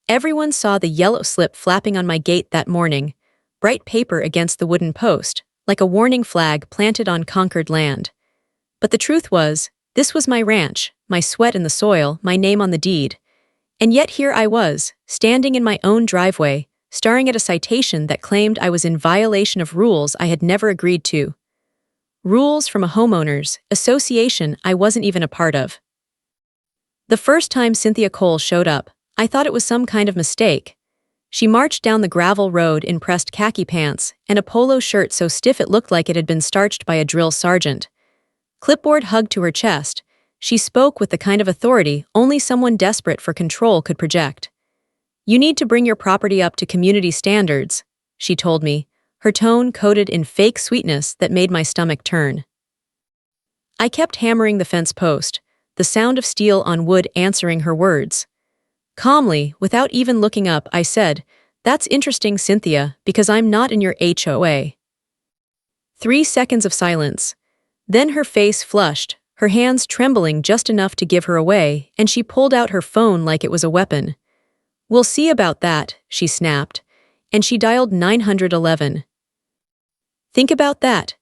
Everyone saw the yellow slip flapping on my gate that morning, bright paper against the wooden post, like a warning flag planted on conquered land. But the truth was, this was my ranch, my sweat in the soil, my name on the deed. And yet here I was, standing in my own driveway, staring at a citation that claimed I was in violation of rules I had never agreed to. Rules from a homeowners association I wasn't even a part of. The first time Cynthia Cole showed up, I thought it was some kind of mistake. She marched down the gravel road in pressed khaki pants and a polo shirt so stiff it looked like it had been starched by a drill sergeant. Clipboard hugged to her chest, she spoke with the kind of authority only someone desperate for control could project. "You need to bring your property up to community standards," she told me, her tone coated in fake sweetness that made my stomach turn. I kept hammering the fence post, the sound of steel on wood answering her words. Calmly, without even looking up, I said, "That's interesting, Cynthia, because I'm not in your HOA." 3 seconds of silence. Then her face flushed, her hands trembling just enough to give her away, and she pulled out her phone like it was a weapon. "We'll see about that," she snapped, and she dialed 911. Think about that.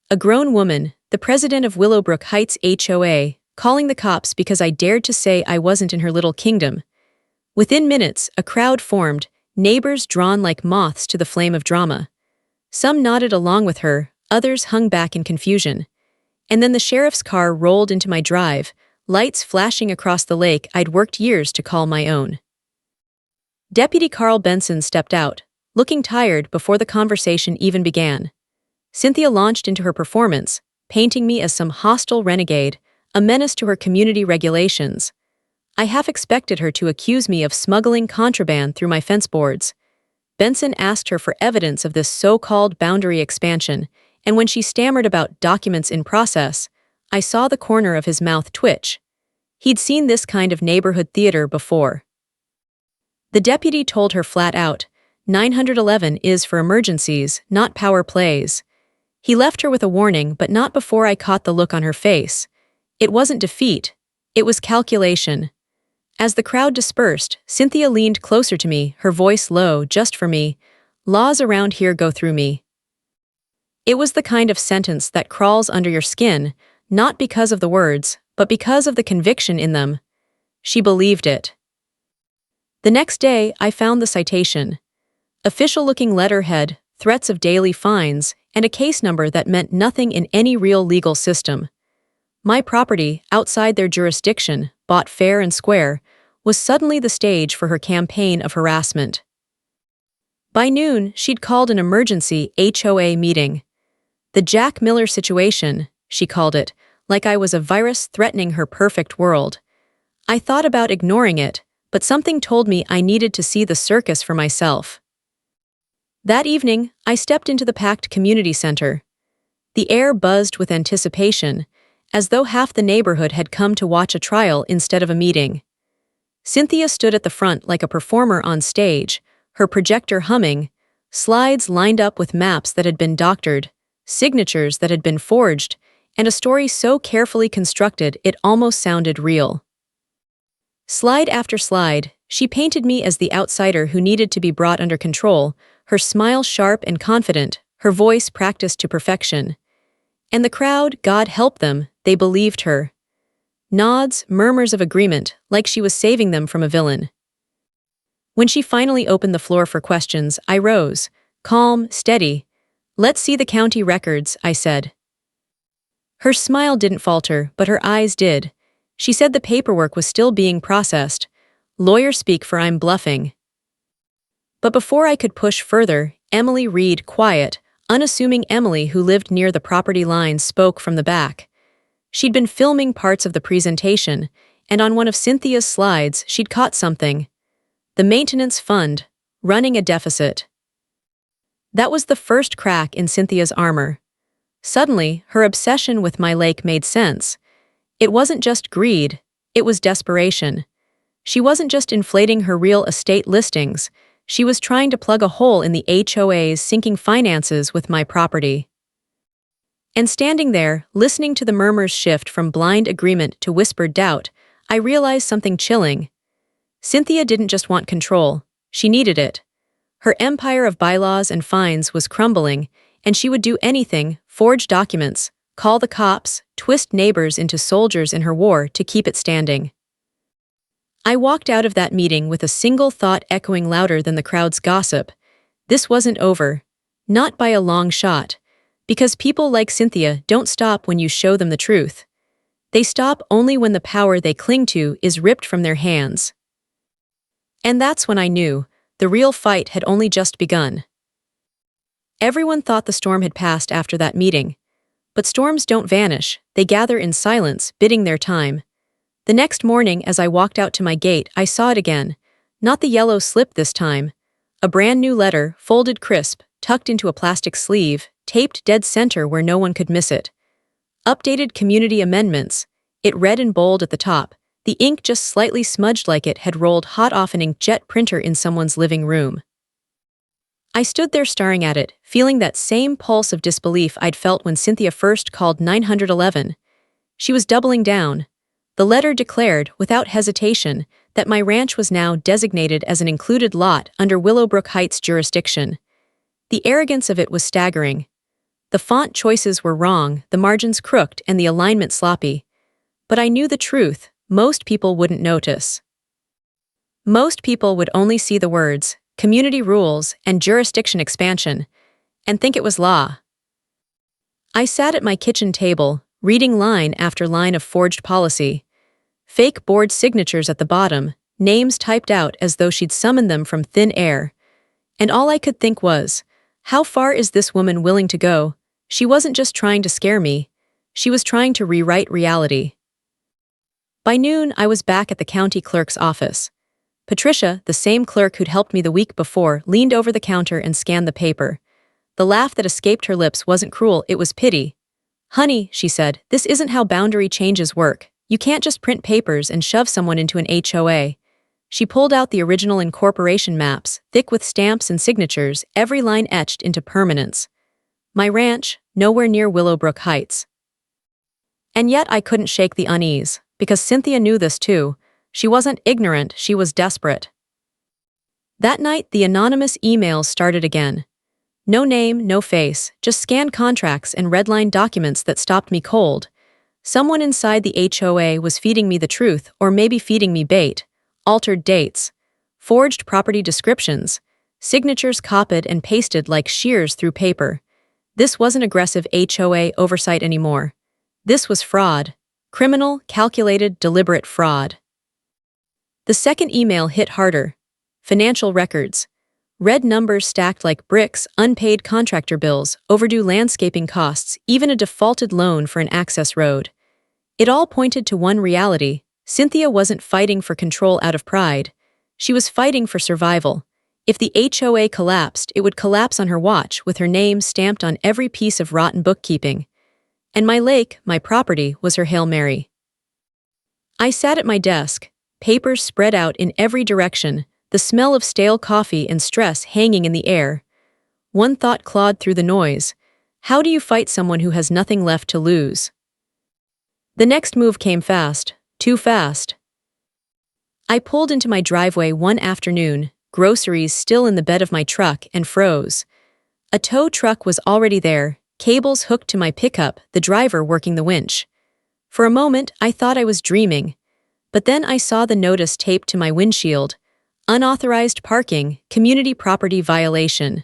A grown woman, the president of Willowbrook Heights HOA, calling the cops because I dared to say I wasn't in her little kingdom. Within minutes, a crowd formed, neighbors drawn like moths to the flame of drama. Some nodded along with her, others hung back in confusion. And then the sheriff's car rolled into my drive, lights flashing across the lake I'd worked years to call my own. Deputy Carl Benson stepped out, looking tired before the conversation even began. Cynthia launched into her performance, painting me as some hostile renegade, a menace to her community regulations. I half expected her to accuse me of smuggling contraband through my fence boards. Benson asked her for evidence of this so-called boundary expansion, and when she stammered about documents in process, I saw the corner of his mouth twitch. He'd seen this kind of neighborhood theater before. The deputy told her flat out, 911 is for emergencies, not power plays. He left her with a warning, but not before I caught the look on her face. It wasn't defeat, it was calculation. As the crowd dispersed, Cynthia leaned closer to me, her voice low, just for me. "Laws around here go through me." It was the kind of sentence that crawls under your skin, not because of the words, but because of the conviction in them. She believed it. The next day, I found the citation. Official-looking letterhead, threats of daily fines, and a case number that meant nothing in any real legal system. My property, outside their jurisdiction, bought fair and square, was suddenly the stage for her campaign of harassment. By noon, she'd called an emergency HOA meeting. The Jack Miller situation, she called it, like I was a virus threatening her perfect world. I thought about ignoring it, but something told me I needed to see the circus for myself. That evening, I stepped into the packed community center. The air buzzed with anticipation, as though half the neighborhood had come to watch a trial instead of a meeting. Cynthia stood at the front like a performer on stage, her projector humming, slides lined up with maps that had been doctored, signatures that had been forged, and a story so carefully constructed it almost sounded real. Slide after slide, she painted me as the outsider who needed to be brought under control, her smile sharp and confident, her voice practiced to perfection. And the crowd, God help them, they believed her. Nods, murmurs of agreement, like she was saving them from a villain. When she finally opened the floor for questions, I rose, calm, steady. "Let's see the county records," I said. Her smile didn't falter, but her eyes did. She said the paperwork was still being processed. Lawyer speak for I'm bluffing. But before I could push further, Emily Reed, quiet, unassuming Emily who lived near the property line, spoke from the back. She'd been filming parts of the presentation, and on one of Cynthia's slides she'd caught something. The maintenance fund, running a deficit. That was the first crack in Cynthia's armor. Suddenly, her obsession with my lake made sense. It wasn't just greed, it was desperation. She wasn't just inflating her real estate listings, she was trying to plug a hole in the HOA's sinking finances with my property. And standing there, listening to the murmurs shift from blind agreement to whispered doubt, I realized something chilling. Cynthia didn't just want control, she needed it. Her empire of bylaws and fines was crumbling, and she would do anything, forge documents, call the cops, twist neighbors into soldiers in her war to keep it standing. I walked out of that meeting with a single thought echoing louder than the crowd's gossip. This wasn't over. Not by a long shot. Because people like Cynthia don't stop when you show them the truth. They stop only when the power they cling to is ripped from their hands. And that's when I knew the real fight had only just begun. Everyone thought the storm had passed after that meeting. But storms don't vanish, they gather in silence, biding their time. The next morning, as I walked out to my gate, I saw it again. Not the yellow slip this time. A brand new letter, folded crisp, tucked into a plastic sleeve, taped dead center where no one could miss it. Updated community amendments. It read in bold at the top. The ink just slightly smudged like it had rolled hot off an inkjet printer in someone's living room. I stood there staring at it, feeling that same pulse of disbelief I'd felt when Cynthia first called 911. She was doubling down. The letter declared, without hesitation, that my ranch was now designated as an included lot under Willowbrook Heights jurisdiction. The arrogance of it was staggering. The font choices were wrong, the margins crooked, and the alignment sloppy. But I knew the truth. Most people wouldn't notice. Most people would only see the words, community rules, and jurisdiction expansion, and think it was law. I sat at my kitchen table, reading line after line of forged policy. Fake board signatures at the bottom, names typed out as though she'd summoned them from thin air. And all I could think was, how far is this woman willing to go? She wasn't just trying to scare me. She was trying to rewrite reality. By noon, I was back at the county clerk's office. Patricia, the same clerk who'd helped me the week before, leaned over the counter and scanned the paper. The laugh that escaped her lips wasn't cruel, it was pity. "Honey," she said, "this isn't how boundary changes work. You can't just print papers and shove someone into an HOA. She pulled out the original incorporation maps, thick with stamps and signatures, every line etched into permanence. My ranch, nowhere near Willowbrook Heights. And yet I couldn't shake the unease. Because Cynthia knew this too. She wasn't ignorant, she was desperate. That night, the anonymous emails started again. No name, no face, just scanned contracts and redlined documents that stopped me cold. Someone inside the HOA was feeding me the truth, or maybe feeding me bait. Altered dates. Forged property descriptions. Signatures copied and pasted like shears through paper. This wasn't aggressive HOA oversight anymore. This was fraud. Criminal, calculated, deliberate fraud. The second email hit harder. Financial records. Red numbers stacked like bricks, unpaid contractor bills, overdue landscaping costs, even a defaulted loan for an access road. It all pointed to one reality. Cynthia wasn't fighting for control out of pride. She was fighting for survival. If the HOA collapsed, it would collapse on her watch with her name stamped on every piece of rotten bookkeeping. And my lake, my property, was her Hail Mary. I sat at my desk, papers spread out in every direction, the smell of stale coffee and stress hanging in the air. One thought clawed through the noise. How do you fight someone who has nothing left to lose? The next move came fast, too fast. I pulled into my driveway one afternoon, groceries still in the bed of my truck, and froze. A tow truck was already there, cables hooked to my pickup, the driver working the winch. For a moment, I thought I was dreaming. But then I saw the notice taped to my windshield. Unauthorized parking, community property violation.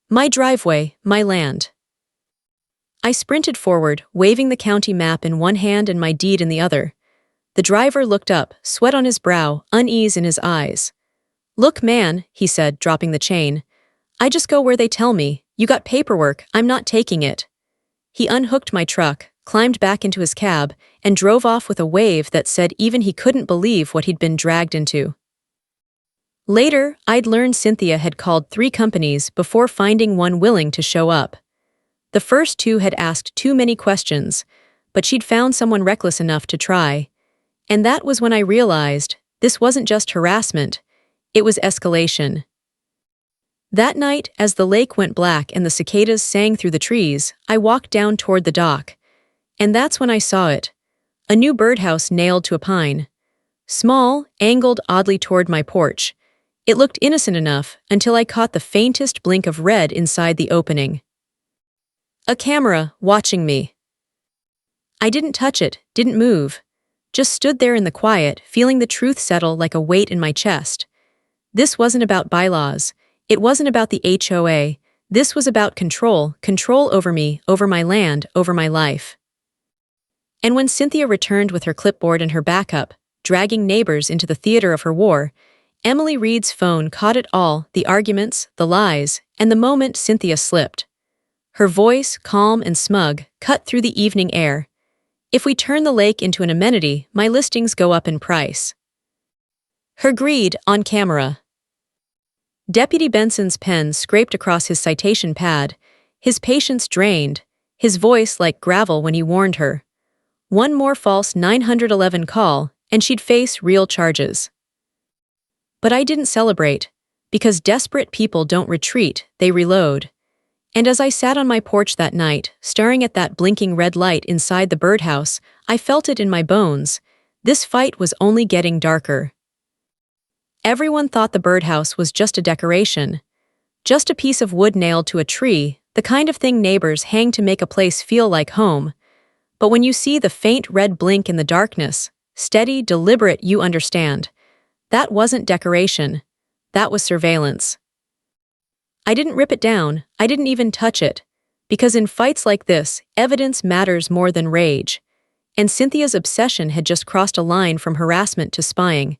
My driveway, my land. I sprinted forward, waving the county map in one hand and my deed in the other. The driver looked up, sweat on his brow, unease in his eyes. "Look, man," he said, dropping the chain. "I just go where they tell me. You got paperwork, I'm not taking it." He unhooked my truck, climbed back into his cab, and drove off with a wave that said even he couldn't believe what he'd been dragged into. Later, I'd learned Cynthia had called 3 companies before finding one willing to show up. The first 2 had asked too many questions, but she'd found someone reckless enough to try. And that was when I realized this wasn't just harassment, it was escalation. That night, as the lake went black and the cicadas sang through the trees, I walked down toward the dock. And that's when I saw it. A new birdhouse nailed to a pine. small, angled oddly toward my porch. It looked innocent enough until I caught the faintest blink of red inside the opening. A camera, watching me. I didn't touch it, didn't move. Just stood there in the quiet, feeling the truth settle like a weight in my chest. This wasn't about bylaws. It wasn't about the HOA. This was about control, control over me, over my land, over my life. And when Cynthia returned with her clipboard and her backup, dragging neighbors into the theater of her war, Emily Reed's phone caught it all, the arguments, the lies, and the moment Cynthia slipped. Her voice, calm and smug, cut through the evening air. If we turn the lake into an amenity, my listings go up in price. Her greed, on camera. Deputy Benson's pen scraped across his citation pad, his patience drained, his voice like gravel when he warned her. One more false 911 call, and she'd face real charges. But I didn't celebrate, because desperate people don't retreat, they reload. And as I sat on my porch that night, staring at that blinking red light inside the birdhouse, I felt it in my bones. This fight was only getting darker. Everyone thought the birdhouse was just a decoration. Just a piece of wood nailed to a tree, the kind of thing neighbors hang to make a place feel like home. But when you see the faint red blink in the darkness, steady, deliberate, you understand. That wasn't decoration. That was surveillance. I didn't rip it down, I didn't even touch it. Because in fights like this, evidence matters more than rage. And Cynthia's obsession had just crossed a line from harassment to spying.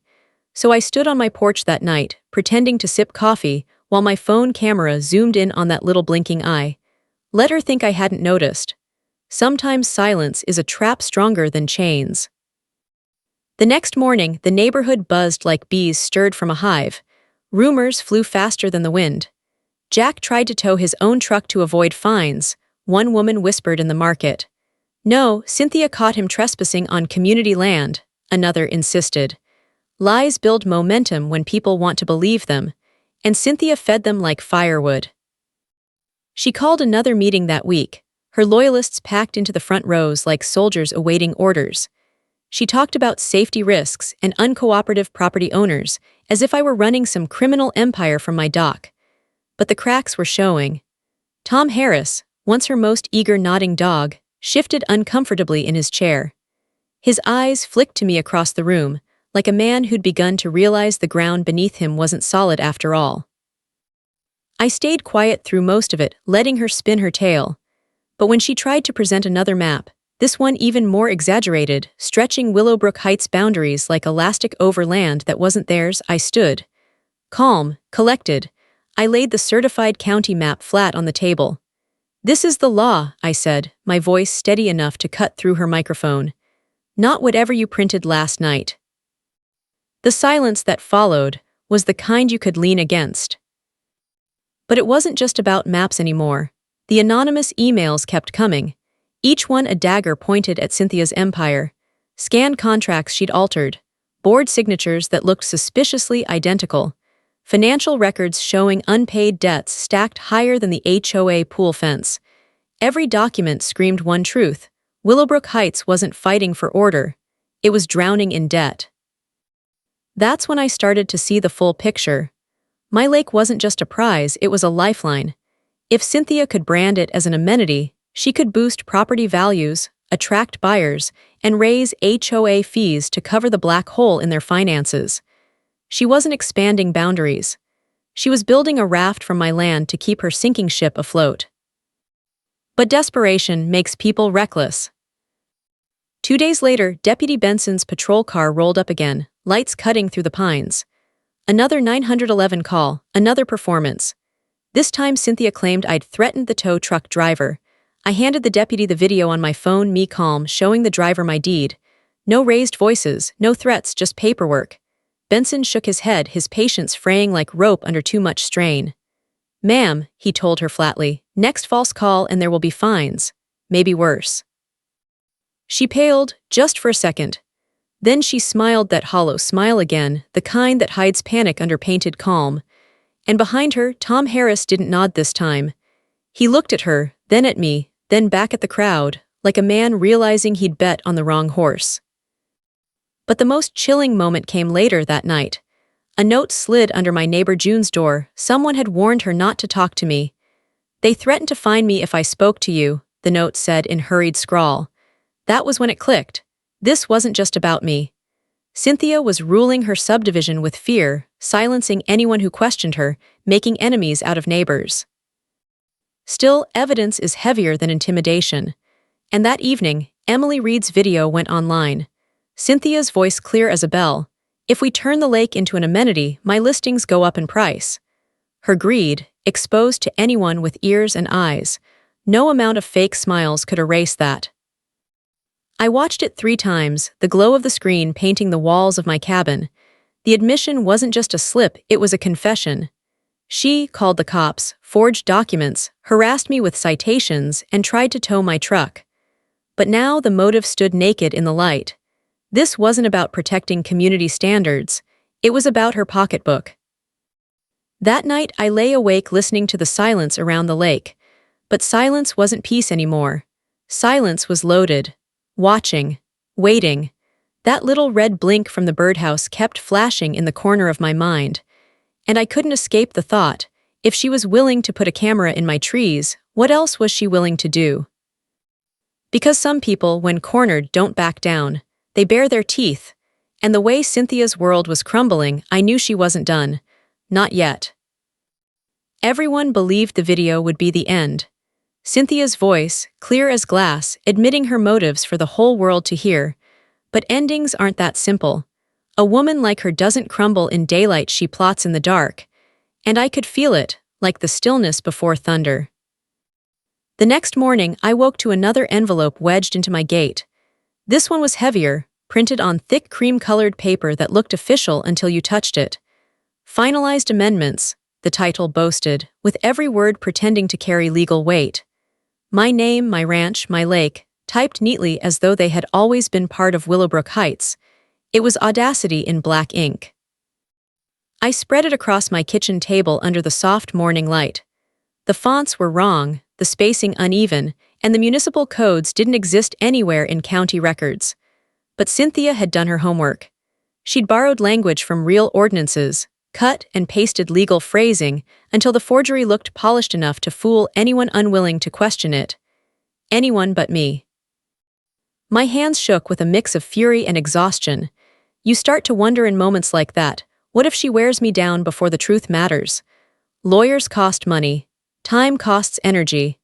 So I stood on my porch that night, pretending to sip coffee, while my phone camera zoomed in on that little blinking eye. Let her think I hadn't noticed. Sometimes silence is a trap stronger than chains. The next morning, the neighborhood buzzed like bees stirred from a hive. Rumors flew faster than the wind. Jack tried to tow his own truck to avoid fines, one woman whispered in the market. No, Cynthia caught him trespassing on community land, another insisted. Lies build momentum when people want to believe them, and Cynthia fed them like firewood. She called another meeting that week, her loyalists packed into the front rows like soldiers awaiting orders. She talked about safety risks and uncooperative property owners, as if I were running some criminal empire from my dock. But the cracks were showing. Tom Harris, once her most eager nodding dog, shifted uncomfortably in his chair. His eyes flicked to me across the room, like a man who'd begun to realize the ground beneath him wasn't solid after all. I stayed quiet through most of it, letting her spin her tale. But when she tried to present another map, this one even more exaggerated, stretching Willowbrook Heights' boundaries like elastic over land that wasn't theirs, I stood. Calm, collected, I laid the certified county map flat on the table. This is the law, I said, my voice steady enough to cut through her microphone. Not whatever you printed last night. The silence that followed was the kind you could lean against. But it wasn't just about maps anymore. The anonymous emails kept coming, each one a dagger pointed at Cynthia's empire. Scanned contracts she'd altered, board signatures that looked suspiciously identical, financial records showing unpaid debts stacked higher than the HOA pool fence. Every document screamed one truth: Willowbrook Heights wasn't fighting for order, it was drowning in debt. That's when I started to see the full picture. My lake wasn't just a prize, it was a lifeline. If Cynthia could brand it as an amenity, she could boost property values, attract buyers, and raise HOA fees to cover the black hole in their finances. She wasn't expanding boundaries. She was building a raft from my land to keep her sinking ship afloat. But desperation makes people reckless. 2 days later, Deputy Benson's patrol car rolled up again, lights cutting through the pines. Another 911 call, another performance. This time Cynthia claimed I'd threatened the tow truck driver. I handed the deputy the video on my phone, me calm, showing the driver my deed. No raised voices, no threats, just paperwork. Benson shook his head, his patience fraying like rope under too much strain. Ma'am, he told her flatly, next false call and there will be fines. Maybe worse. She paled, just for a second. Then she smiled that hollow smile again, the kind that hides panic under painted calm. And behind her, Tom Harris didn't nod this time. He looked at her, then at me, then back at the crowd, like a man realizing he'd bet on the wrong horse. But the most chilling moment came later that night. A note slid under my neighbor June's door. Someone had warned her not to talk to me. "They threatened to fine me if I spoke to you," the note said in hurried scrawl. That was when it clicked. This wasn't just about me. Cynthia was ruling her subdivision with fear, silencing anyone who questioned her, making enemies out of neighbors. Still, evidence is heavier than intimidation. And that evening, Emily Reed's video went online. Cynthia's voice clear as a bell. "If we turn the lake into an amenity, my listings go up in price." Her greed, exposed to anyone with ears and eyes. No amount of fake smiles could erase that. I watched it 3 times, the glow of the screen painting the walls of my cabin. The admission wasn't just a slip, it was a confession. She called the cops, forged documents, harassed me with citations, and tried to tow my truck. But now the motive stood naked in the light. This wasn't about protecting community standards. It was about her pocketbook. That night I lay awake listening to the silence around the lake. But silence wasn't peace anymore. Silence was loaded. Watching. Waiting. That little red blink from the birdhouse kept flashing in the corner of my mind. And I couldn't escape the thought, if she was willing to put a camera in my trees, what else was she willing to do? Because some people, when cornered, don't back down. They bare their teeth. And the way Cynthia's world was crumbling, I knew she wasn't done. Not yet. Everyone believed the video would be the end. Cynthia's voice, clear as glass, admitting her motives for the whole world to hear. But endings aren't that simple. A woman like her doesn't crumble in daylight, she plots in the dark. And I could feel it, like the stillness before thunder. The next morning, I woke to another envelope wedged into my gate. This one was heavier, printed on thick cream-colored paper that looked official until you touched it. "Finalized amendments," the title boasted, with every word pretending to carry legal weight. My name, my ranch, my lake, typed neatly as though they had always been part of Willowbrook Heights. It was audacity in black ink. I spread it across my kitchen table under the soft morning light. The fonts were wrong, the spacing uneven, and the municipal codes didn't exist anywhere in county records. But Cynthia had done her homework. She'd borrowed language from real ordinances, cut and pasted legal phrasing until the forgery looked polished enough to fool anyone unwilling to question it. Anyone but me. My hands shook with a mix of fury and exhaustion. You start to wonder in moments like that, what if she wears me down before the truth matters? Lawyers cost money. Time costs energy.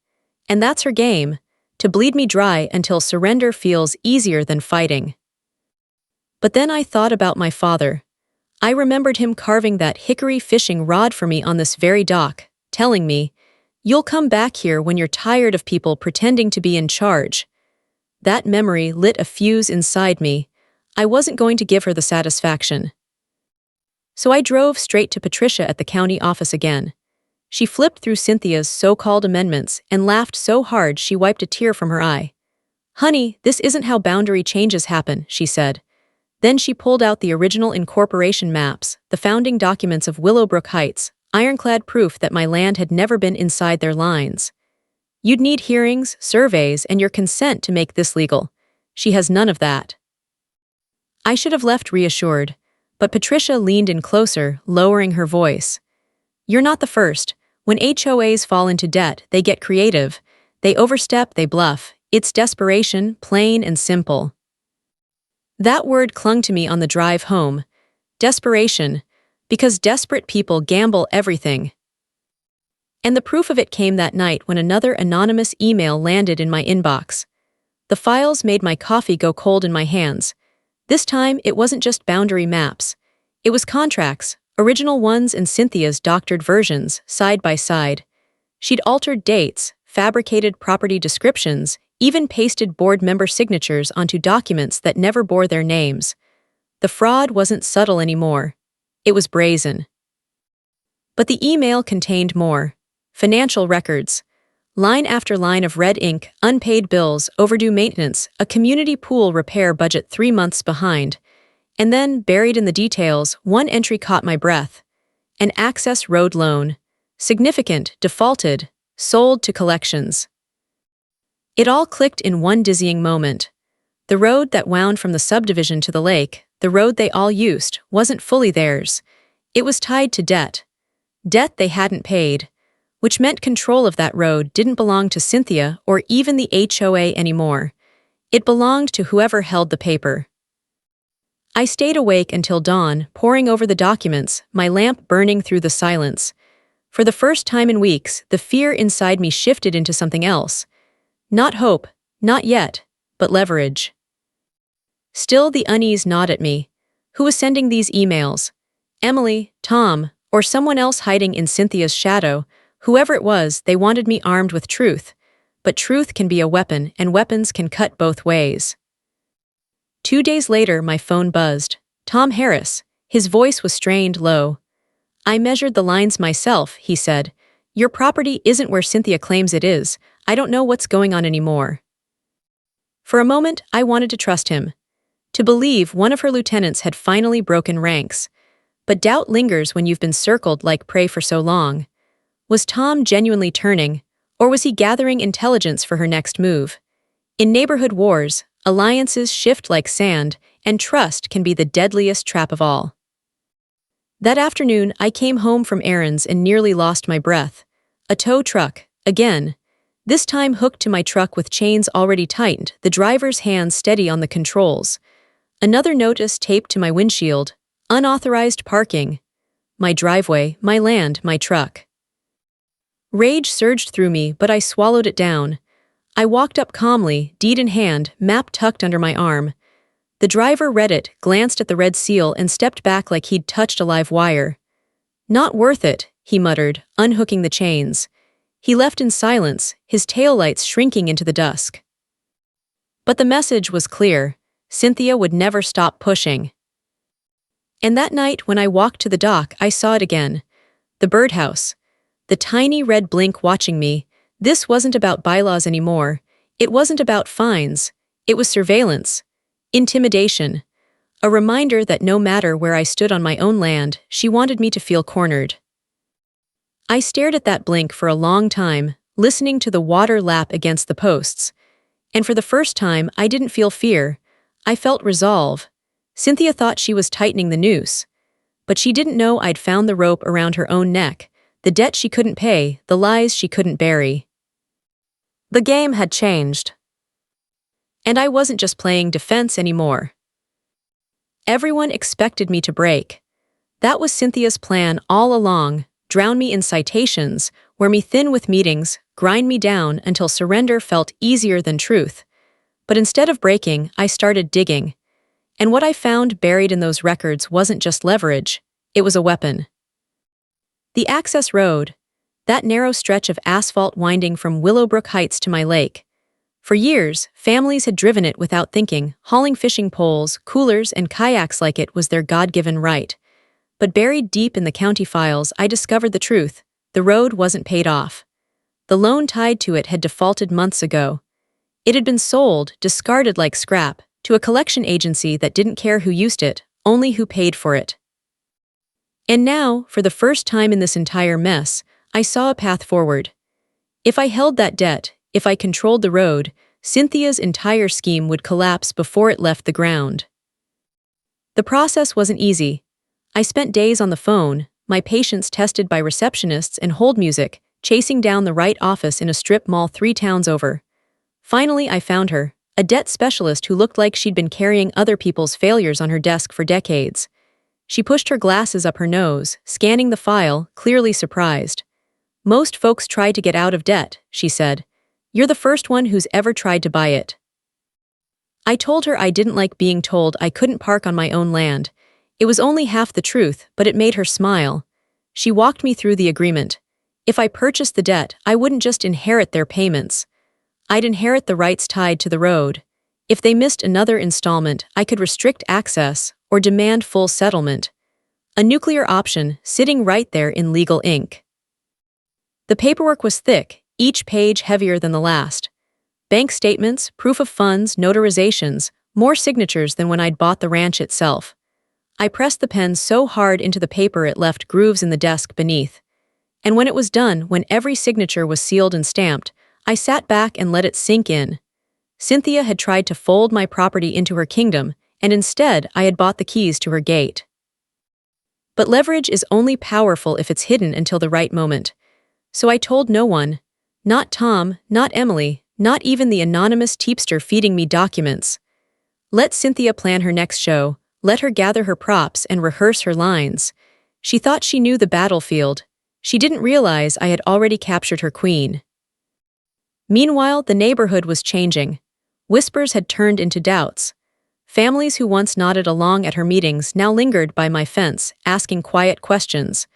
And that's her game, to bleed me dry until surrender feels easier than fighting. But then I thought about my father. I remembered him carving that hickory fishing rod for me on this very dock, telling me, "You'll come back here when you're tired of people pretending to be in charge." That memory lit a fuse inside me. I wasn't going to give her the satisfaction. So I drove straight to Patricia at the county office again. She flipped through Cynthia's so-called amendments and laughed so hard she wiped a tear from her eye. "Honey, this isn't how boundary changes happen," she said. Then she pulled out the original incorporation maps, the founding documents of Willowbrook Heights, ironclad proof that my land had never been inside their lines. "You'd need hearings, surveys, and your consent to make this legal. She has none of that." I should have left reassured, but Patricia leaned in closer, lowering her voice. "You're not the first. When HOAs fall into debt, they get creative. They overstep, they bluff. It's desperation, plain and simple." That word clung to me on the drive home. Desperation. Because desperate people gamble everything. And the proof of it came that night when another anonymous email landed in my inbox. The files made my coffee go cold in my hands. This time, it wasn't just boundary maps. It was contracts, original ones and Cynthia's doctored versions, side by side. She'd altered dates, fabricated property descriptions, even pasted board member signatures onto documents that never bore their names. The fraud wasn't subtle anymore. It was brazen. But the email contained more. Financial records. Line after line of red ink, unpaid bills, overdue maintenance, a community pool repair budget 3 months behind. And then, buried in the details, one entry caught my breath. An access road loan. Significant, defaulted, sold to collections. It all clicked in one dizzying moment. The road that wound from the subdivision to the lake, the road they all used, wasn't fully theirs. It was tied to debt. Debt they hadn't paid, which meant control of that road didn't belong to Cynthia or even the HOA anymore. It belonged to whoever held the paper. I stayed awake until dawn, poring over the documents, my lamp burning through the silence. For the first time in weeks, the fear inside me shifted into something else. Not hope, not yet, but leverage. Still, the unease gnawed at me. Who was sending these emails? Emily, Tom, or someone else hiding in Cynthia's shadow? Whoever it was, they wanted me armed with truth. But truth can be a weapon, and weapons can cut both ways. 2 days later, my phone buzzed. Tom Harris. His voice was strained low. I measured the lines myself, he said. Your property isn't where Cynthia claims it is. I don't know what's going on anymore. For a moment, I wanted to trust him. To believe one of her lieutenants had finally broken ranks. But doubt lingers when you've been circled like prey for so long. Was Tom genuinely turning, or was he gathering intelligence for her next move? In neighborhood wars, alliances shift like sand, and trust can be the deadliest trap of all. That afternoon, I came home from errands and nearly lost my breath. A tow truck, again. This time hooked to my truck with chains already tightened, the driver's hands steady on the controls. Another notice taped to my windshield. Unauthorized parking. My driveway, my land, my truck. Rage surged through me, but I swallowed it down. I walked up calmly, deed in hand, map tucked under my arm. The driver read it, glanced at the red seal, and stepped back like he'd touched a live wire. Not worth it, he muttered, unhooking the chains. He left in silence, his taillights shrinking into the dusk. But the message was clear. Cynthia would never stop pushing. And that night, when I walked to the dock, I saw it again. The birdhouse. The tiny red blink watching me. This wasn't about bylaws anymore. It wasn't about fines. It was surveillance. Intimidation. A reminder that no matter where I stood on my own land, she wanted me to feel cornered. I stared at that blink for a long time, listening to the water lap against the posts. And for the first time, I didn't feel fear. I felt resolve. Cynthia thought she was tightening the noose. But she didn't know I'd found the rope around her own neck, the debt she couldn't pay, the lies she couldn't bury. The game had changed. And I wasn't just playing defense anymore. Everyone expected me to break. That was Cynthia's plan all along, drown me in citations, wear me thin with meetings, grind me down until surrender felt easier than truth. But instead of breaking, I started digging. And what I found buried in those records wasn't just leverage, it was a weapon. The access road, that narrow stretch of asphalt winding from Willowbrook Heights to my lake. For years, families had driven it without thinking, hauling fishing poles, coolers, and kayaks like it was their God-given right. But buried deep in the county files, I discovered the truth. The road wasn't paid off. The loan tied to it had defaulted months ago. It had been sold, discarded like scrap, to a collection agency that didn't care who used it, only who paid for it. And now, for the first time in this entire mess, I saw a path forward. If I held that debt, if I controlled the road, Cynthia's entire scheme would collapse before it left the ground. The process wasn't easy. I spent days on the phone, my patience tested by receptionists and hold music, chasing down the right office in a strip mall 3 towns over. Finally, I found her, a debt specialist who looked like she'd been carrying other people's failures on her desk for decades. She pushed her glasses up her nose, scanning the file, clearly surprised. Most folks try to get out of debt, she said. You're the first one who's ever tried to buy it. I told her I didn't like being told I couldn't park on my own land. It was only half the truth, but it made her smile. She walked me through the agreement. If I purchased the debt, I wouldn't just inherit their payments. I'd inherit the rights tied to the road. If they missed another installment, I could restrict access or demand full settlement. A nuclear option sitting right there in legal ink. The paperwork was thick, each page heavier than the last. Bank statements, proof of funds, notarizations, more signatures than when I'd bought the ranch itself. I pressed the pen so hard into the paper it left grooves in the desk beneath. And when it was done, when every signature was sealed and stamped, I sat back and let it sink in. Cynthia had tried to fold my property into her kingdom, and instead I had bought the keys to her gate. But leverage is only powerful if it's hidden until the right moment. So I told no one. Not Tom, not Emily, not even the anonymous teepster feeding me documents. Let Cynthia plan her next show, let her gather her props and rehearse her lines. She thought she knew the battlefield. She didn't realize I had already captured her queen. Meanwhile, the neighborhood was changing. Whispers had turned into doubts. Families who once nodded along at her meetings now lingered by my fence, asking quiet questions.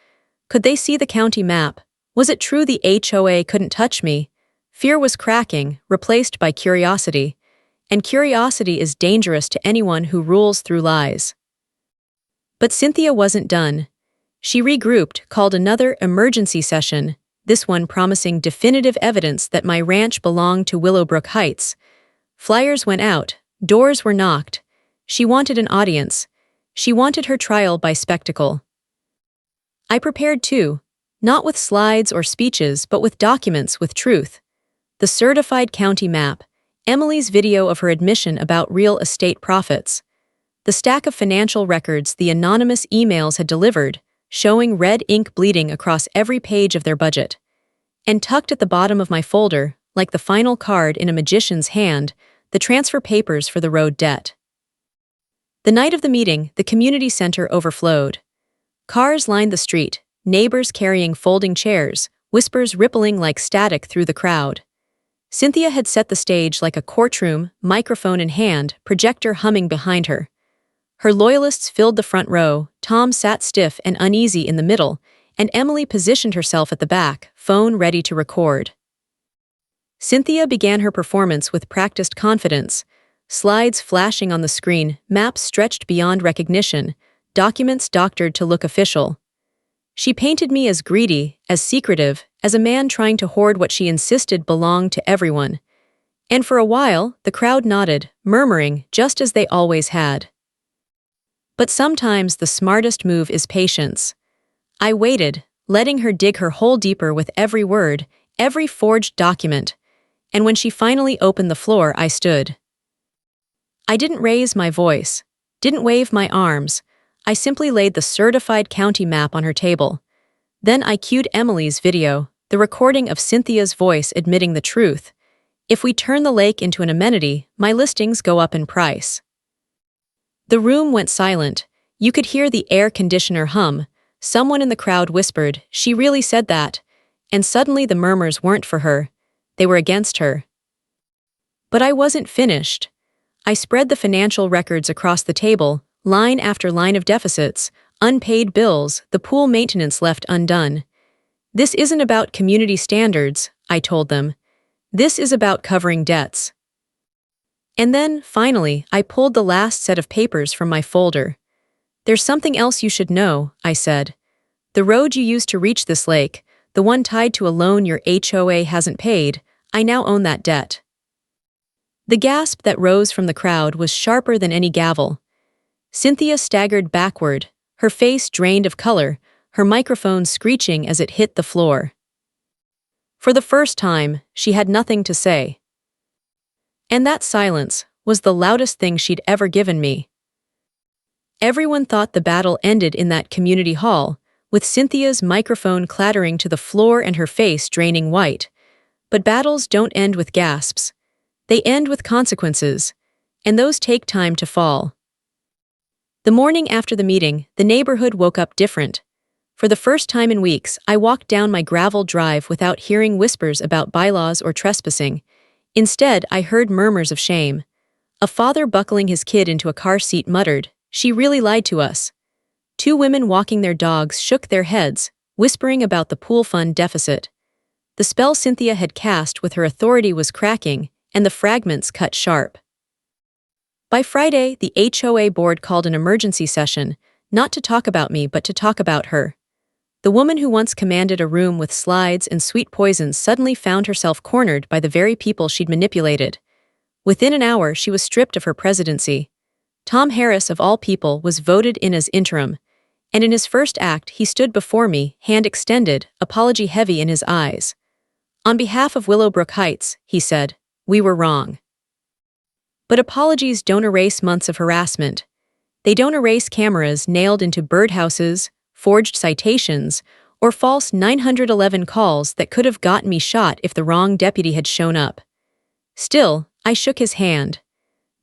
Could they see the county map? Was it true the HOA couldn't touch me? Fear was cracking, replaced by curiosity. And curiosity is dangerous to anyone who rules through lies. But Cynthia wasn't done. She regrouped, called another emergency session, this one promising definitive evidence that my ranch belonged to Willowbrook Heights. Flyers went out, doors were knocked. She wanted an audience. She wanted her trial by spectacle. I prepared too, not with slides or speeches, but with documents with truth. The certified county map, Emily's video of her admission about real estate profits, the stack of financial records the anonymous emails had delivered, showing red ink bleeding across every page of their budget. And tucked at the bottom of my folder, like the final card in a magician's hand, the transfer papers for the road debt. The night of the meeting, the community center overflowed. Cars lined the street, neighbors carrying folding chairs, whispers rippling like static through the crowd. Cynthia had set the stage like a courtroom, microphone in hand, projector humming behind her. Her loyalists filled the front row, Tom sat stiff and uneasy in the middle, and Emily positioned herself at the back, phone ready to record. Cynthia began her performance with practiced confidence, slides flashing on the screen, maps stretched beyond recognition, documents doctored to look official. She painted me as greedy, as secretive, as a man trying to hoard what she insisted belonged to everyone. And for a while, the crowd nodded, murmuring, just as they always had. But sometimes the smartest move is patience. I waited, letting her dig her hole deeper with every word, every forged document. And when she finally opened the floor, I stood. I didn't raise my voice, didn't wave my arms. I simply laid the certified county map on her table. Then I cued Emily's video, the recording of Cynthia's voice admitting the truth. If we turn the lake into an amenity, my listings go up in price. The room went silent. You could hear the air conditioner hum. Someone in the crowd whispered, "She really said that." And suddenly the murmurs weren't for her. They were against her. But I wasn't finished. I spread the financial records across the table, line after line of deficits, unpaid bills, the pool maintenance left undone. This isn't about community standards, I told them. This is about covering debts. And then, finally, I pulled the last set of papers from my folder. There's something else you should know, I said. The road you used to reach this lake, the one tied to a loan your HOA hasn't paid, I now own that debt. The gasp that rose from the crowd was sharper than any gavel. Cynthia staggered backward, her face drained of color, her microphone screeching as it hit the floor. For the first time, she had nothing to say. And that silence was the loudest thing she'd ever given me. Everyone thought the battle ended in that community hall, with Cynthia's microphone clattering to the floor and her face draining white. But battles don't end with gasps. They end with consequences, and those take time to fall. The morning after the meeting, the neighborhood woke up different. For the first time in weeks, I walked down my gravel drive without hearing whispers about bylaws or trespassing. Instead, I heard murmurs of shame. A father buckling his kid into a car seat muttered, "She really lied to us." Two women walking their dogs shook their heads, whispering about the pool fund deficit. The spell Cynthia had cast with her authority was cracking, and the fragments cut sharp. By Friday, the HOA board called an emergency session, not to talk about me but to talk about her. The woman who once commanded a room with slides and sweet poisons suddenly found herself cornered by the very people she'd manipulated. Within an hour, she was stripped of her presidency. Tom Harris, of all people, was voted in as interim, and in his first act, he stood before me, hand extended, apology heavy in his eyes. "On behalf of Willowbrook Heights," he said, "we were wrong." But apologies don't erase months of harassment. They don't erase cameras nailed into birdhouses, forged citations, or false 911 calls that could have gotten me shot if the wrong deputy had shown up. Still, I shook his hand.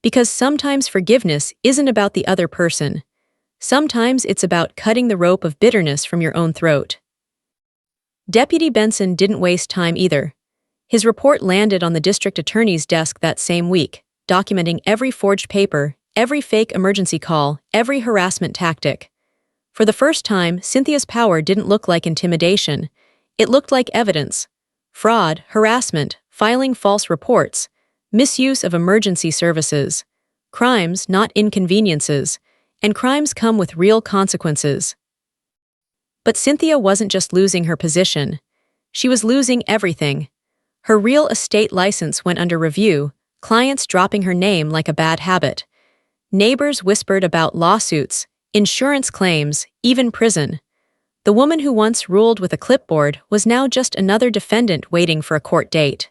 Because sometimes forgiveness isn't about the other person. Sometimes it's about cutting the rope of bitterness from your own throat. Deputy Benson didn't waste time either. His report landed on the district attorney's desk that same week, documenting every forged paper, every fake emergency call, every harassment tactic. For the first time, Cynthia's power didn't look like intimidation. It looked like evidence. Fraud, harassment, filing false reports, misuse of emergency services. Crimes, not inconveniences. And crimes come with real consequences. But Cynthia wasn't just losing her position. She was losing everything. Her real estate license went under review, clients dropping her name like a bad habit. Neighbors whispered about lawsuits, insurance claims, even prison. The woman who once ruled with a clipboard was now just another defendant waiting for a court date.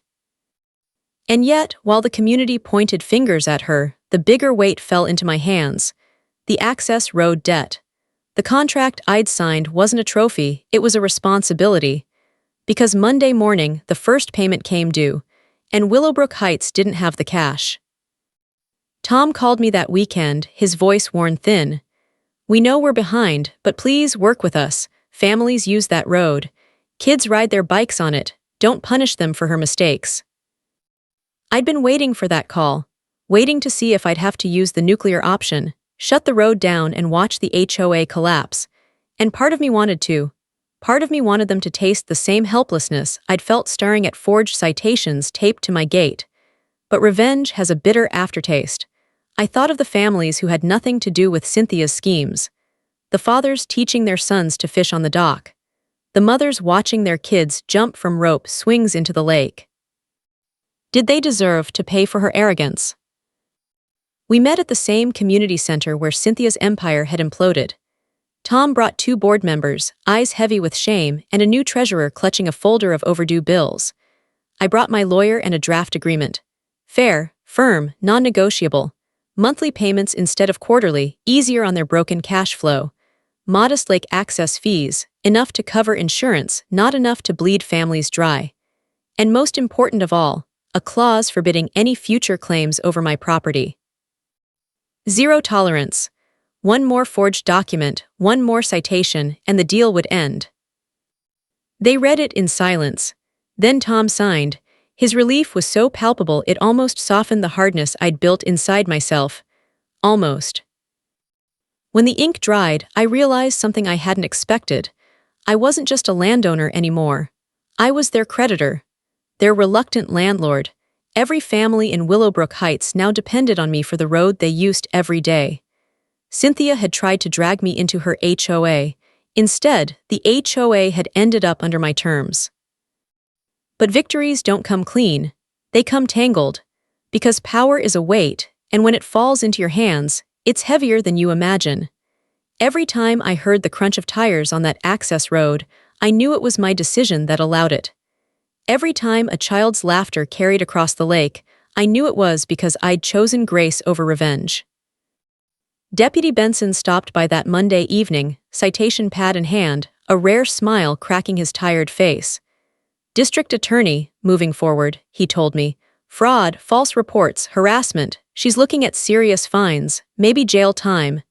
And yet, while the community pointed fingers at her, the bigger weight fell into my hands. The access road debt. The contract I'd signed wasn't a trophy, it was a responsibility. Because Monday morning, the first payment came due, and Willowbrook Heights didn't have the cash. Tom called me that weekend, his voice worn thin. "We know we're behind, but please work with us. Families use that road. Kids ride their bikes on it. Don't punish them for her mistakes." I'd been waiting for that call, waiting to see if I'd have to use the nuclear option, shut the road down and watch the HOA collapse. And part of me wanted to. Part of me wanted them to taste the same helplessness I'd felt staring at forged citations taped to my gate. But revenge has a bitter aftertaste. I thought of the families who had nothing to do with Cynthia's schemes. The fathers teaching their sons to fish on the dock. The mothers watching their kids jump from rope swings into the lake. Did they deserve to pay for her arrogance? We met at the same community center where Cynthia's empire had imploded. Tom brought 2 board members, eyes heavy with shame, and a new treasurer clutching a folder of overdue bills. I brought my lawyer and a draft agreement. Fair, firm, non-negotiable. Monthly payments instead of quarterly, easier on their broken cash flow. Modest lake access fees, enough to cover insurance, not enough to bleed families dry. And most important of all, a clause forbidding any future claims over my property. Zero tolerance. One more forged document, one more citation, and the deal would end. They read it in silence. Then Tom signed. His relief was so palpable it almost softened the hardness I'd built inside myself. Almost. When the ink dried, I realized something I hadn't expected. I wasn't just a landowner anymore. I was their creditor. Their reluctant landlord. Every family in Willowbrook Heights now depended on me for the road they used every day. Cynthia had tried to drag me into her HOA. Instead, the HOA had ended up under my terms. But victories don't come clean. They come tangled. Because power is a weight, and when it falls into your hands, it's heavier than you imagine. Every time I heard the crunch of tires on that access road, I knew it was my decision that allowed it. Every time a child's laughter carried across the lake, I knew it was because I'd chosen grace over revenge. Deputy Benson stopped by that Monday evening, citation pad in hand, a rare smile cracking his tired face. "District Attorney, moving forward," he told me. "Fraud, false reports, harassment. She's looking at serious fines, maybe jail time."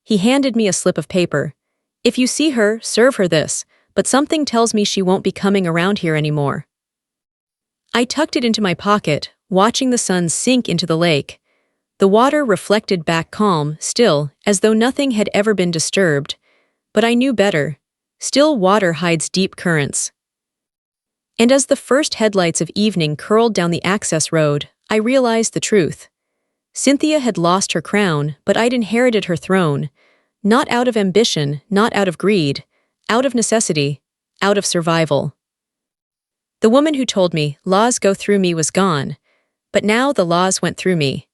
He handed me a slip of paper. "If you see her, serve her this, but something tells me she won't be coming around here anymore." I tucked it into my pocket, watching the sun sink into the lake. The water reflected back calm, still, as though nothing had ever been disturbed. But I knew better. Still water hides deep currents. And as the first headlights of evening curled down the access road, I realized the truth. Cynthia had lost her crown, but I'd inherited her throne. Not out of ambition, not out of greed, out of necessity, out of survival. The woman who told me laws go through me was gone, but now the laws went through me.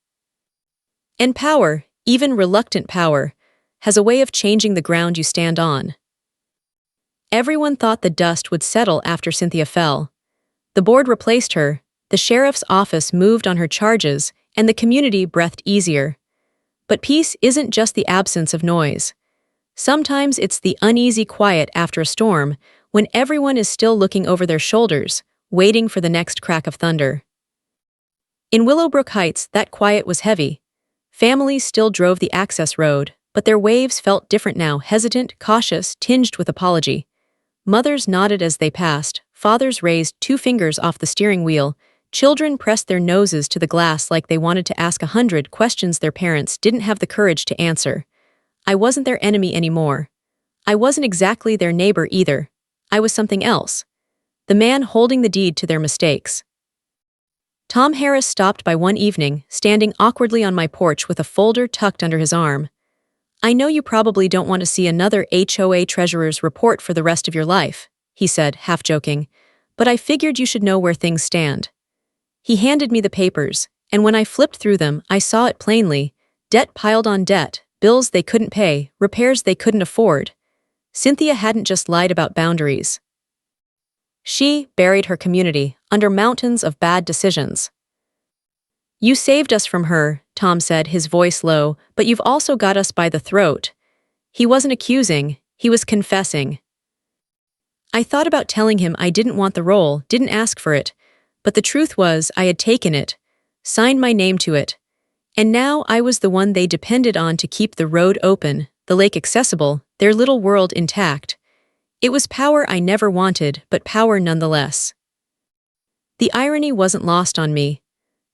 And power, even reluctant power, has a way of changing the ground you stand on. Everyone thought the dust would settle after Cynthia fell. The board replaced her, the sheriff's office moved on her charges, and the community breathed easier. But peace isn't just the absence of noise. Sometimes it's the uneasy quiet after a storm, when everyone is still looking over their shoulders, waiting for the next crack of thunder. In Willowbrook Heights, that quiet was heavy. Families still drove the access road, but their waves felt different now, hesitant, cautious, tinged with apology. Mothers nodded as they passed, fathers raised 2 fingers off the steering wheel, children pressed their noses to the glass like they wanted to ask 100 questions their parents didn't have the courage to answer. I wasn't their enemy anymore. I wasn't exactly their neighbor either. I was something else. The man holding the deed to their mistakes. Tom Harris stopped by one evening, standing awkwardly on my porch with a folder tucked under his arm. "I know you probably don't want to see another HOA treasurer's report for the rest of your life," he said, half joking, "but I figured you should know where things stand." He handed me the papers, and when I flipped through them, I saw it plainly: debt piled on debt, bills they couldn't pay, repairs they couldn't afford. Cynthia hadn't just lied about boundaries. She buried her community under mountains of bad decisions. "You saved us from her," Tom said, his voice low, "but you've also got us by the throat." He wasn't accusing, he was confessing. I thought about telling him I didn't want the role, didn't ask for it, but the truth was I had taken it, signed my name to it, and now I was the one they depended on to keep the road open, the lake accessible, their little world intact. It was power I never wanted, but power nonetheless. The irony wasn't lost on me.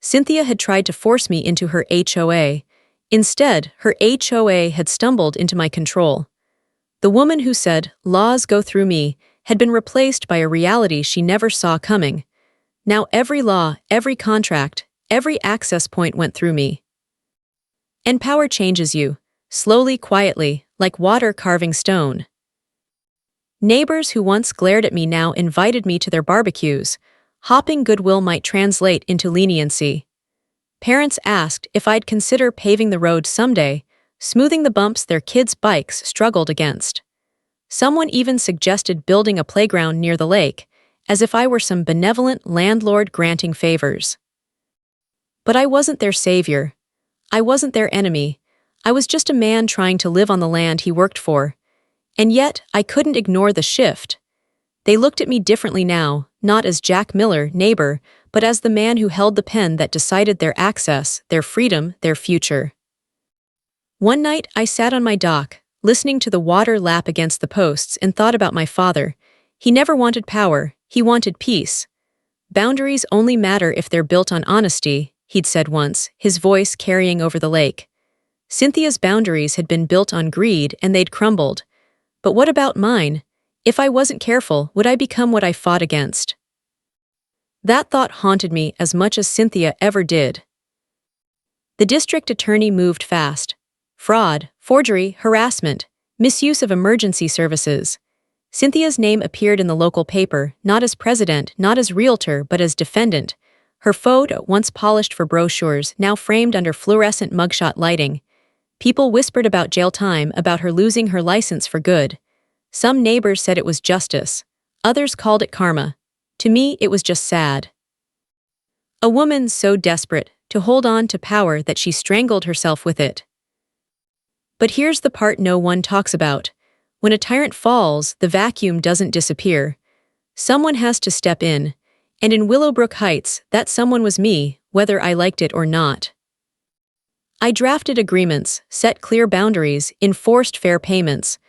Cynthia had tried to force me into her HOA. Instead, her HOA had stumbled into my control. The woman who said, "Laws go through me," had been replaced by a reality she never saw coming. Now every law, every contract, every access point went through me. And power changes you, slowly, quietly, like water carving stone. Neighbors who once glared at me now invited me to their barbecues. Hopping goodwill might translate into leniency. Parents asked if I'd consider paving the road someday, smoothing the bumps their kids' bikes struggled against. Someone even suggested building a playground near the lake, as if I were some benevolent landlord granting favors. But I wasn't their savior. I wasn't their enemy. I was just a man trying to live on the land he worked for. And yet, I couldn't ignore the shift. They looked at me differently now, not as Jack Miller, neighbor, but as the man who held the pen that decided their access, their freedom, their future. One night, I sat on my dock, listening to the water lap against the posts, and thought about my father. He never wanted power, he wanted peace. "Boundaries only matter if they're built on honesty," he'd said once, his voice carrying over the lake. Cynthia's boundaries had been built on greed, and they'd crumbled. But what about mine? If I wasn't careful, would I become what I fought against? That thought haunted me as much as Cynthia ever did. The district attorney moved fast. Fraud, forgery, harassment, misuse of emergency services. Cynthia's name appeared in the local paper, not as president, not as realtor, but as defendant. Her photo, once polished for brochures, now framed under fluorescent mugshot lighting. People whispered about jail time, about her losing her license for good. Some neighbors said it was justice. Others called it karma. To me, it was just sad. A woman so desperate to hold on to power that she strangled herself with it. But here's the part no one talks about. When a tyrant falls, the vacuum doesn't disappear. Someone has to step in, and in Willowbrook Heights, that someone was me, whether I liked it or not. I drafted agreements, set clear boundaries, enforced fair payments.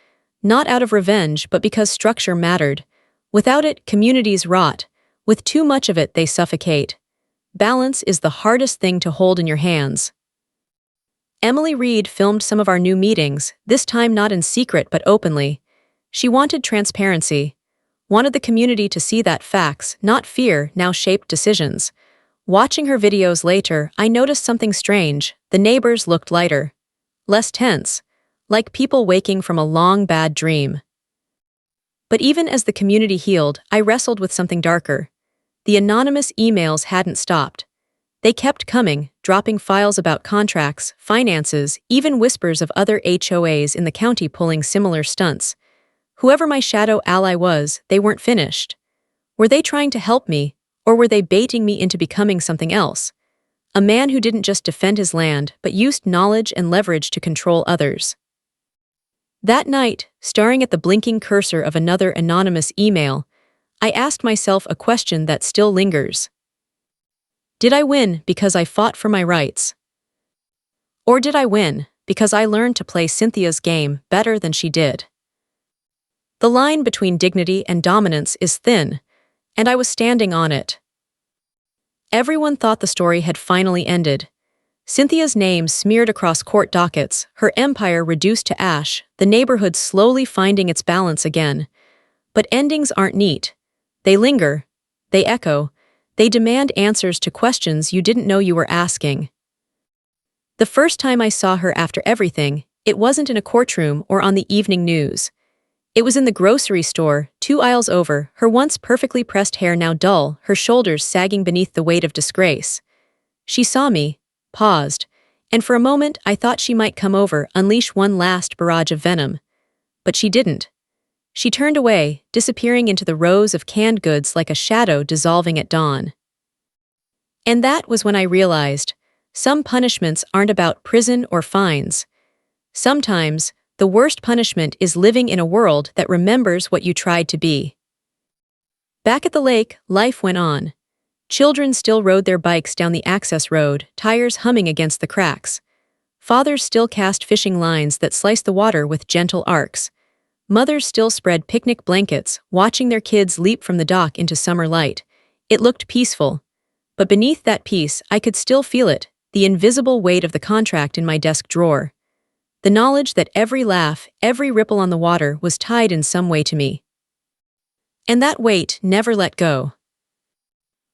Not out of revenge, but because structure mattered. Without it, communities rot. With too much of it, they suffocate. Balance is the hardest thing to hold in your hands. Emily Reed filmed some of our new meetings, this time not in secret but openly. She wanted transparency. Wanted the community to see that facts, not fear, now shaped decisions. Watching her videos later, I noticed something strange. The neighbors looked lighter. Less tense. Like people waking from a long, bad dream. But even as the community healed, I wrestled with something darker. The anonymous emails hadn't stopped. They kept coming, dropping files about contracts, finances, even whispers of other HOAs in the county pulling similar stunts. Whoever my shadow ally was, they weren't finished. Were they trying to help me, or were they baiting me into becoming something else? a man who didn't just defend his land but used knowledge and leverage to control others. That night, staring at the blinking cursor of another anonymous email, I asked myself a question that still lingers. Did I win because I fought for my rights? Or did I win because I learned to play Cynthia's game better than she did? The line between dignity and dominance is thin, and I was standing on it. Everyone thought the story had finally ended. Cynthia's name smeared across court dockets, her empire reduced to ash, the neighborhood slowly finding its balance again. But endings aren't neat. They linger, they echo, they demand answers to questions you didn't know you were asking. The first time I saw her after everything, it wasn't in a courtroom or on the evening news. It was in the grocery store, 2 aisles over, her once perfectly pressed hair now dull, her shoulders sagging beneath the weight of disgrace. She saw me, paused, and for a moment I thought she might come over, unleash one last barrage of venom. But she didn't. She turned away, disappearing into the rows of canned goods like a shadow dissolving at dawn. And that was when I realized, some punishments aren't about prison or fines. Sometimes, the worst punishment is living in a world that remembers what you tried to be. Back at the lake, life went on. Children still rode their bikes down the access road, tires humming against the cracks. Fathers still cast fishing lines that sliced the water with gentle arcs. Mothers still spread picnic blankets, watching their kids leap from the dock into summer light. It looked peaceful. But beneath that peace, I could still feel it, the invisible weight of the contract in my desk drawer. The knowledge that every laugh, every ripple on the water was tied in some way to me. And that weight never let go.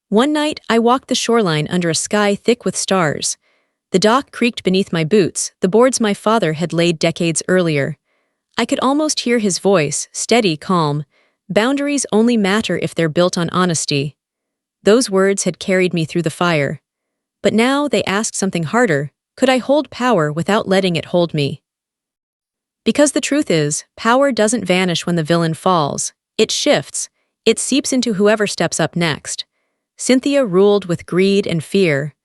One night, I walked the shoreline under a sky thick with stars. The dock creaked beneath my boots, the boards my father had laid decades earlier. I could almost hear his voice, steady, calm. Boundaries only matter if they're built on honesty. Those words had carried me through the fire. But now they asked something harder. Could I hold power without letting it hold me? Because the truth is, power doesn't vanish when the villain falls. It shifts. It seeps into whoever steps up next. Cynthia ruled with greed and fear.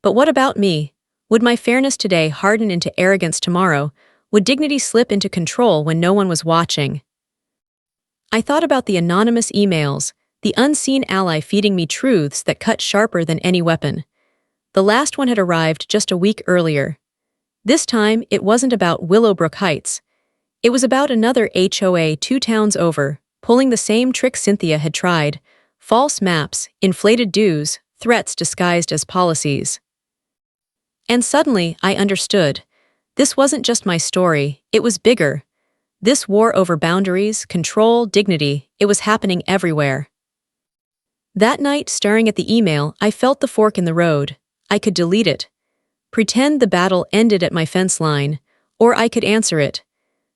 But what about me? Would my fairness today harden into arrogance tomorrow? Would dignity slip into control when no one was watching? I thought about the anonymous emails, the unseen ally feeding me truths that cut sharper than any weapon. The last one had arrived just a week earlier. This time, it wasn't about Willowbrook Heights. It was about another HOA 2 towns over, pulling the same trick Cynthia had tried: false maps, inflated dues, threats disguised as policies. And suddenly, I understood. This wasn't just my story, it was bigger. This war over boundaries, control, dignity, it was happening everywhere. That night, staring at the email, I felt the fork in the road. I could delete it. Pretend the battle ended at my fence line, or I could answer it.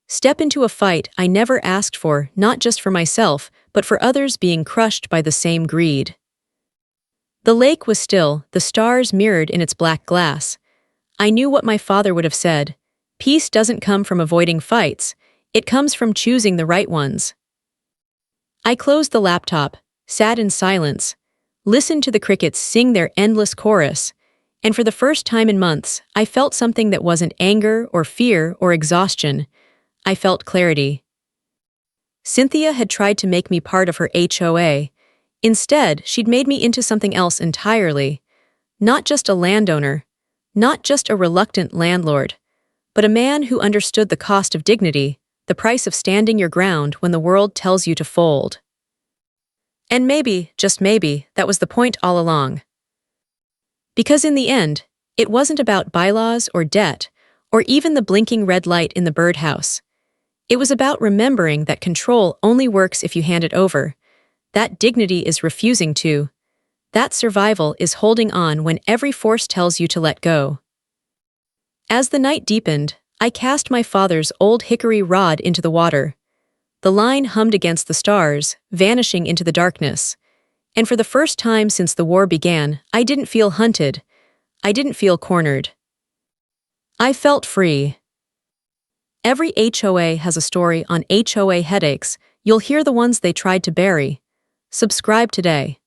Step into a fight I never asked for, not just for myself, but for others being crushed by the same greed. The lake was still, the stars mirrored in its black glass. I knew what my father would have said. Peace doesn't come from avoiding fights, it comes from choosing the right ones. I closed the laptop, sat in silence, listened to the crickets sing their endless chorus, and for the first time in months, I felt something that wasn't anger or fear or exhaustion. I felt clarity. Cynthia had tried to make me part of her HOA. Instead, she'd made me into something else entirely. Not just a landowner, not just a reluctant landlord, but a man who understood the cost of dignity, the price of standing your ground when the world tells you to fold. And maybe, just maybe, that was the point all along. Because in the end, it wasn't about bylaws or debt, or even the blinking red light in the birdhouse. It was about remembering that control only works if you hand it over. That dignity is refusing to. That survival is holding on when every force tells you to let go. As the night deepened, I cast my father's old hickory rod into the water. The line hummed against the stars, vanishing into the darkness. And for the first time since the war began, I didn't feel hunted. I didn't feel cornered. I felt free. Every HOA has a story on HOA headaches. You'll hear the ones they tried to bury. Subscribe today.